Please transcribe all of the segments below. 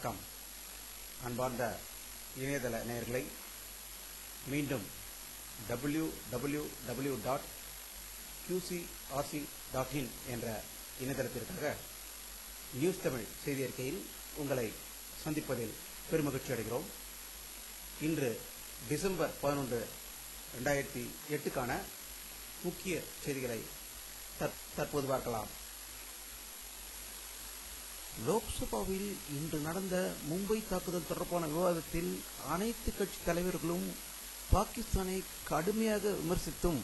வணக்கம். அன்பார்ந்த இணையதள நேயர்களை, மீண்டும் www.qcrc.in என்ற இணையதளத்திற்காக நியூஸ் தமிழ் செய்தி அறிக்கையில் உங்களை சந்திப்பதில் பெருமகிழ்ச்சி அடைகிறோம். இன்று டிசம்பர் 11, 2008க்கான முக்கிய செய்திகளை தற்போது பார்க்கலாம். லோக்சபாவில் இன்று நடந்த மும்பை தாக்குதல் தொடர்பான விவாதத்தில் அனைத்து கட்சி தலைவர்களும் பாகிஸ்தானை கடுமையாக விமர்சித்தும்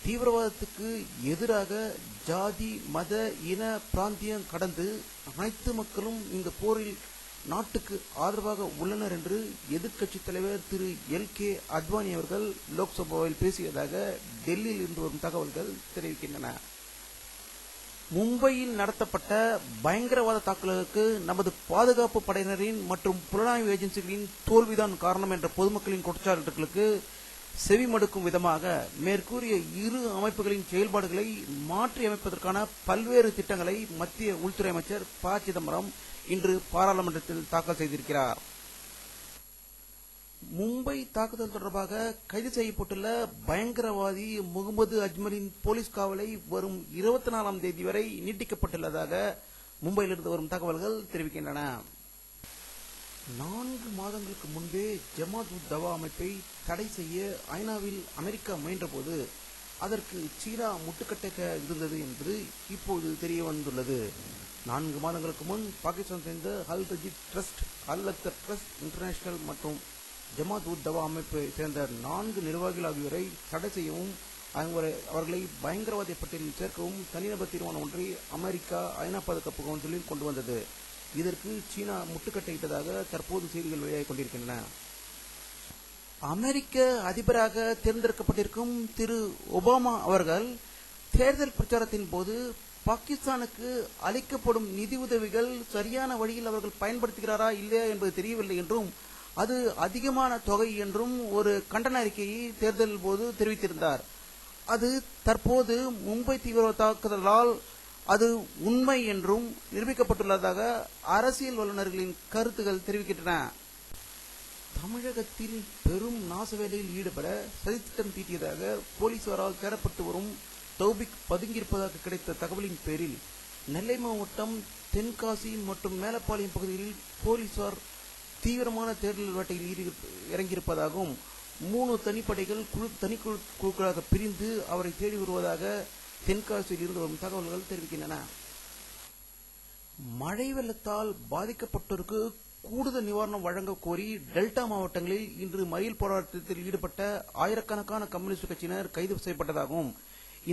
தீவிரவாதத்துக்கு எதிராக ஜாதி, மத, இன, பிராந்தியம் கடந்து அனைத்து மக்களும் இந்த போரில் நாட்டுக்கு ஆதரவாக உள்ளனர் என்று எதிர்க்கட்சி தலைவர் திரு LK அத்வானி அவர்கள் லோக்சபாவில் பேசியதாக டெல்லியில் இருந்து வரும் தகவல்கள் தெரிவிக்கின்றன. மும்பையில் நடத்தப்பட்ட பயங்கரவாத தாக்குதலுக்கு நமது பாதுகாப்பு படையினரின் மற்றும் புலனாய்வு ஏஜென்சிகளின் தோல்விதான் காரணம் என்ற பொதுமக்களின் குற்றச்சாட்டுகளுக்கு செவிமடுக்கும் விதமாக மேற்கூறிய இரு அமைப்புகளின் செயல்பாடுகளை மாற்றி அமைப்பதற்கான பல்வேறு திட்டங்களை மத்திய உள்துறை அமைச்சர் ப. சிதம்பரம் இன்று பாராளுமன்றத்தில் தாக்கல் செய்திருக்கிறார். மும்பை தாக்குதல் தொடர்பாக கைது செய்யப்பட்டுள்ள பயங்கரவாதி முகமது அஜ்மலின் போலீஸ் காவலை வரும் 24ஆம் தேதி வரை நீட்டிக்கப்பட்டுள்ளதாக மும்பையிலிருந்து வரும் தகவல்கள் தெரிவிக்கின்றன. 4 மாதங்களுக்கு முன்பே ஜமாத் உத் தவா அமைப்பை தடை செய்ய ஐநாவில் அமெரிக்கா முயன்றபோது அதற்கு சீனா முட்டுக்கட்டைக்க இருந்தது என்பது இப்போது தெரிய வந்துள்ளது. 4 மாதங்களுக்கு முன் பாகிஸ்தான் சேர்ந்த அல் ரஜீத் ட்ரஸ்ட், அல் அக்தர் ட்ரஸ்ட் இன்டர்நேஷனல் மற்றும் ஜமாத் உத் தவா அமைப்பை சேர்ந்த 4 நிர்வாகிகள் ஆகியோரை தடை செய்யவும் அவர்களை பயங்கரவாத பட்டியலில் சேர்க்கவும் தனிநபர் தீர்மானம் ஒன்றை அமெரிக்கா ஐநா பாதுகாப்பு கவுன்சிலில் கொண்டு வந்தது. இதற்கு சீனா முட்டுக்கட்டையிட்டதாக தற்போது செய்திகள் வெளியாகிக் கொண்டிருக்கின்றன. அமெரிக்க அதிபராக தேர்ந்தெடுக்கப்பட்டிருக்கும் திரு ஒபாமா அவர்கள் தேர்தல் பிரச்சாரத்தின் போது பாகிஸ்தானுக்கு அளிக்கப்படும் நிதி உதவிகள் சரியான வழியில் அவர்கள் பயன்படுத்துகிறாரா இல்லையா என்பது தெரியவில்லை என்றும் அது அதிகமான தொகை என்றும் ஒரு கண்டன அறிக்கையை தேர்தல் போது தெரிவித்திருந்தார். அது தற்போது மும்பை தீவிரவாத தாக்குதலால் அது உண்மை என்றும் நிரூபிக்கப்பட்டுள்ளதாக அரசியல் வல்லுநர்களின் கருத்துக்கள் தெரிவிக்கின்றன. தமிழகத்தில் பெரும் நாச வேலையில் ஈடுபட சதித்திட்டம் தீட்டியதாக போலீசாரால் தேடப்பட்டு வரும் தௌபிக் பதுங்கியிருப்பதாக கிடைத்த தகவலின் பேரில் நெல்லை மாவட்டம் தென்காசி மற்றும் மேலப்பாளையம் பகுதிகளில் போலீசார் தீவிரமான தேடுதல் வேட்டையில் இறங்கியிருப்பதாகவும் 3 தனிப்படைகள் தனிக்குழுக்களாக பிரிந்து அவரை தேடி வருவதாக தென்காசியில் இருந்து வரும் தகவல்கள் தெரிவிக்கின்றன. மழை வெள்ளத்தால் பாதிக்கப்பட்டோருக்கு கூடுதல் நிவாரணம் வழங்க கோரி டெல்டா மாவட்டங்களில் இன்று மறியல் போராட்டத்தில் ஈடுபட்ட ஆயிரக்கணக்கான கம்யூனிஸ்ட் கட்சியினர் கைது செய்யப்பட்டதாகவும்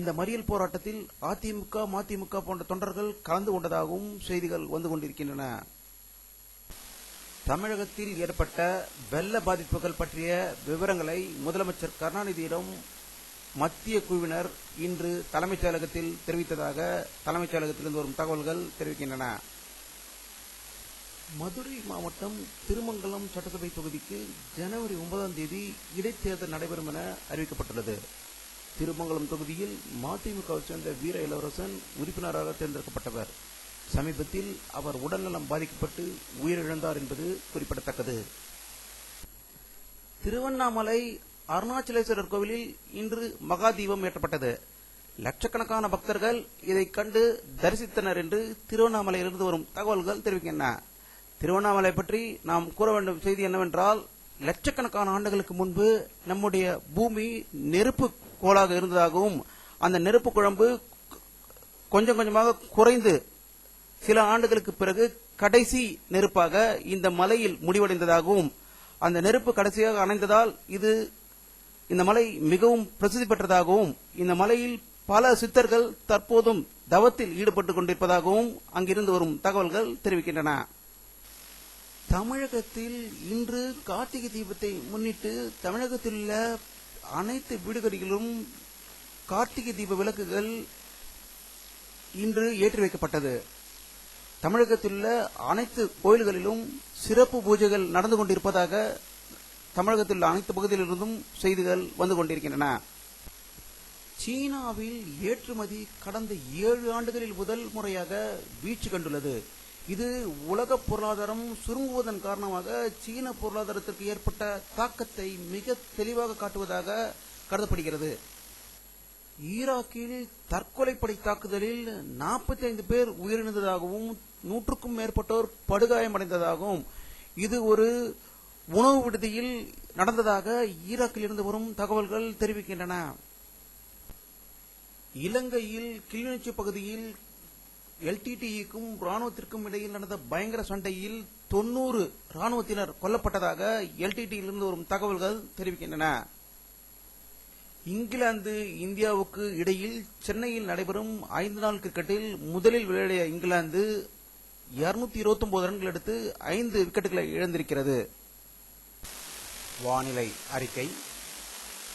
இந்த மறியல் போராட்டத்தில் அதிமுக, மதிமுக போன்ற தொண்டர்கள் கலந்து கொண்டதாகவும் செய்திகள் வந்து கொண்டிருக்கின்றன. தமிழகத்தில் ஏற்பட்ட வெள்ள பாதிப்புகள் பற்றிய விவரங்களை முதலமைச்சர் கருணாநிதியிடம் மத்திய குழுவினர் இன்று தலைமைச் செயலகத்தில் தெரிவித்ததாக தலைமைச் செயலகத்திலிருந்து வரும் தகவல்கள் தெரிவிக்கின்றன. மதுரை மாவட்டம் திருமங்கலம் சட்டசபை தொகுதிக்கு ஜனவரி 9ஆம் தேதி இடைத்தேர்தல் நடைபெறும் என அறிவிக்கப்பட்டுள்ளது. திருமங்கலம் தொகுதியில் மதிமுகவை சேர்ந்த வீர இளவரசன் உறுப்பினராக தேர்ந்தெடுக்கப்பட்டவர். சமீபத்தில் அவர் உடல்நலம் பாதிக்கப்பட்டு உயிரிழந்தார் என்பது குறிப்பிடத்தக்கது. திருவண்ணாமலை அருணாச்சலேஸ்வரர் கோவிலில் இன்று மகா தீபம் ஏற்றப்பட்டது. லட்சக்கணக்கான பக்தர்கள் இதை கண்டு தரிசித்தனர் என்று திருவண்ணாமலையிலிருந்து வரும் தகவல்கள் தெரிவிக்கின்றன. திருவண்ணாமலை பற்றி நாம் கூற வேண்டும் செய்தி என்னவென்றால், லட்சக்கணக்கான ஆண்டுகளுக்கு முன்பு நம்முடைய பூமி நெருப்பு கோளாக இருந்ததாகவும் அந்த நெருப்பு குழம்பு கொஞ்சம் கொஞ்சமாக குறைந்து சில ஆண்டுகளுக்கு பிறகு கடைசி நெருப்பாக இந்த மலையில் முடிவடைந்ததாகவும் அந்த நெருப்பு கடைசியாக அணைந்ததால் இந்த மலை மிகவும் பிரசித்தி பெற்றதாகவும் இந்த மலையில் பல சித்தர்கள் தற்போதும் தவத்தில் ஈடுபட்டுக் கொண்டிருப்பதாகவும் அங்கிருந்து வரும் தகவல்கள் தெரிவிக்கின்றன. தமிழகத்தில் இன்று கார்த்திகை தீபத்தை முன்னிட்டு தமிழகத்தில் உள்ள அனைத்து வீடுகளிலும் கார்த்திகை தீப விளக்குகள் இன்று ஏற்றி வைக்கப்பட்டது. தமிழகத்தில் உள்ள அனைத்து கோயில்களிலும் சிறப்பு பூஜைகள் நடந்து கொண்டிருப்பதாக தமிழகத்தில் உள்ள அனைத்து பகுதிகளிலிருந்தும் செய்திகள் வந்து கொண்டிருக்கின்றன. சீனாவில் ஏற்றுமதி கடந்த 7 ஆண்டுகளில் முதல் முறையாக வீழ்ச்சி கண்டுள்ளது. இது உலக பொருளாதாரம் சுருங்குவதன் காரணமாக சீன பொருளாதாரத்திற்கு ஏற்பட்ட தாக்கத்தை மிக தெளிவாக காட்டுவதாக கருதப்படுகிறது. ஈராக்கில் தற்கொலைப்படை தாக்குதலில் 45 பேர் உயிரிழந்ததாகவும் 100க்கும் மேற்பட்டோர் படுகாயமடைந்ததாகவும் இது ஒரு உணவு விடுதியில் நடந்ததாக ஈராக்கில் இருந்து வரும் தகவல்கள் தெரிவிக்கின்றன. இலங்கையில் கிளிநொச்சி பகுதியில் LTTEக்கும் ராணுவத்திற்கும் இடையில் நடந்த பயங்கர சண்டையில் 90 ராணுவத்தினர் கொல்லப்பட்டதாக LTTEயிலிருந்து வரும் தகவல்கள் தெரிவிக்கின்றன. இங்கிலாந்து இந்தியாவுக்கு இடையில் சென்னையில் நடைபெறும் 5 நாள் கிரிக்கெட்டில் முதலில் விளையாடிய இங்கிலாந்து 229 ரன்கள் எடுத்து 5 விக்கெட்டுகளை இழந்திருக்கிறது. வானிலை அறிக்கை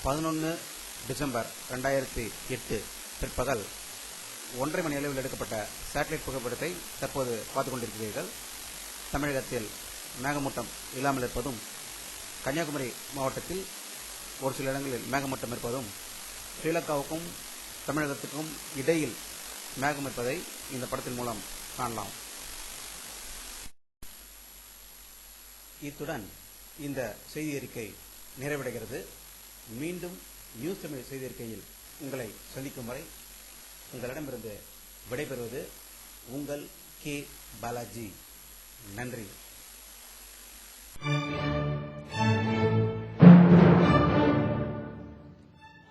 11 டிசம்பர் 2008 பிற்பகல் 1:30 மணி அளவில் எடுக்கப்பட்ட சேட்டலைட் புகைப்படத்தை தற்போது பார்த்துக் கொண்டிருக்கிறீர்கள். தமிழகத்தில் மேகமூட்டம் இல்லாமல் இருப்பதும், கன்னியாகுமரி மாவட்டத்தில் ஒரு சில இடங்களில் மேகமூட்டம் இருப்பதும், ஸ்ரீலங்காவுக்கும் தமிழகத்துக்கும் இடையில் மேகம் இருப்பதை இந்த படத்தின் மூலம் காணலாம். இத்துடன் இந்த செய்தி அறிக்கை நிறைவடைகிறது. மீண்டும் நியூஸ் தமிழ் செய்தி அறிக்கையில் உங்களை சந்திக்கும் வரை உங்களிடமிருந்து விடைபெறுவது உங்கள் கே பாலாஜி. நன்றி.